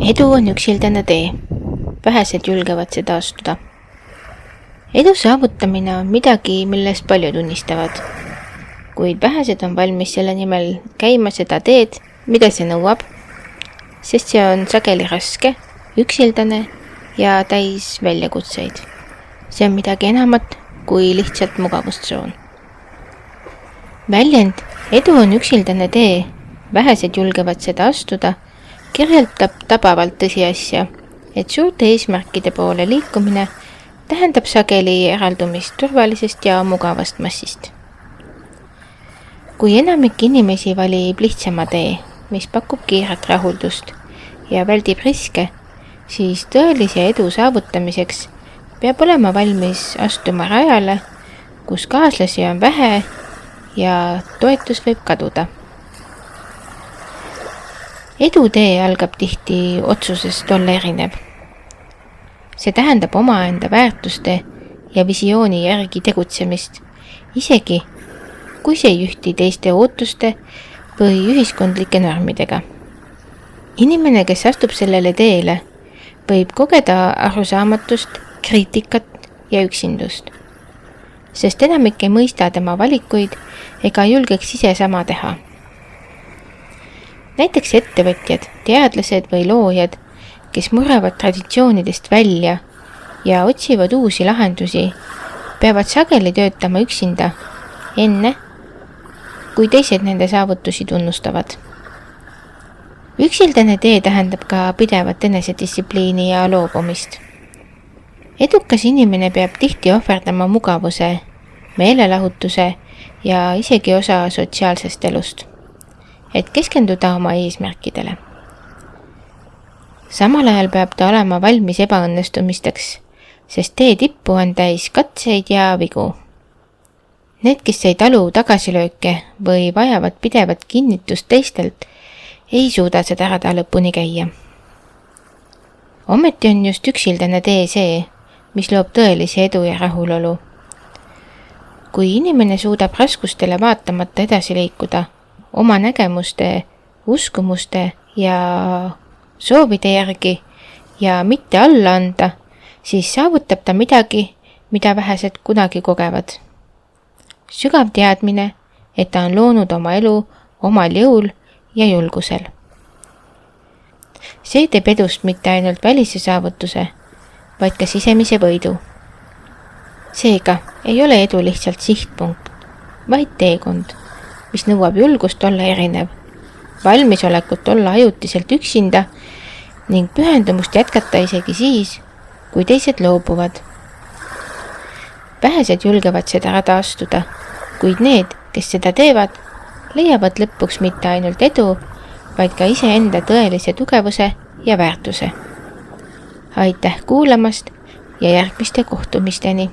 Edu on üksildane tee. Vähesed julgevad seda astuda. Edu saavutamine on midagi, millest paljud unistavad. Kuid vähesed on valmis selle nimel käima seda teed, mida see nõuab, sest see on sageli raske, üksildane ja täis väljakutseid. See on midagi enamat kui lihtsalt mugavustsoon. Väljend edu on üksildane tee, vähesed julgevad seda astuda, kirjeldab tabavalt tõsiasja, et suurte eesmärkide poole liikumine tähendab sageli eraldumist turvalisest ja mugavast massist. Kui enamik inimesi valib lihtsama tee, mis pakub kiiret rahuldust ja väldib riske, siis tõelise edu saavutamiseks peab olema valmis astuma rajale, kus kaaslasi on vähe ja toetus võib kaduda. Edutee algab tihti otsusest olla erinev. See tähendab omaenda väärtuste ja visiooni järgi tegutsemist, isegi kui see ei ühti teiste ootuste või ühiskondlike normidega. Inimene, kes astub sellele teele, võib kogeda arusaamatust, kriitikat ja üksindust, sest enamik ei mõista tema valikuid ega julgeks ise sama teha. Näiteks ettevõtjad, teadlased või loojad, kes murravad traditsioonidest välja ja otsivad uusi lahendusi, peavad sageli töötama üksinda, enne kui teised nende saavutusi tunnustavad. Üksildane tee tähendab ka pidevat enesedistsipliini ja loobumist. Edukas inimene peab tihti ohverdama mugavuse, meelelahutuse ja isegi osa sotsiaalsest elust, et keskenduda oma eesmärkidele. Samal ajal peab ta olema valmis ebaõnnestumisteks, sest tee tippu on täis katseid ja vigu. Need, kes ei talu tagasilööke või vajavad pidevat kinnitust teistelt, ei suuda seda rada lõpuni käia. Ometi on just üksildane tee see, mis loob tõelise edu ja rahulolu. Kui inimene suudab raskustele vaatamata edasi liikuda, oma nägemuste, uskumuste ja soovide järgi ja mitte alla anda, siis saavutab ta midagi, mida vähesed kunagi kogevad. Sügav teadmine, et ta on loonud oma elu omal jõul ja julgusel. See teeb edust mitte ainult välise saavutuse, vaid ka sisemise võidu. Seega ei ole edu lihtsalt sihtpunkt, vaid teekond, mis nõuab julgust olla erinev, valmisolekut olla ajutiselt üksinda ning pühendumust jätkata isegi siis, kui teised loobuvad. Vähesed julgevad seda rada astuda, kuid need, kes seda teevad, leiavad lõpuks mitte ainult edu, vaid ka iseenda tõelise tugevuse ja väärtuse. Aitäh kuulamast ja järgmiste kohtumisteni!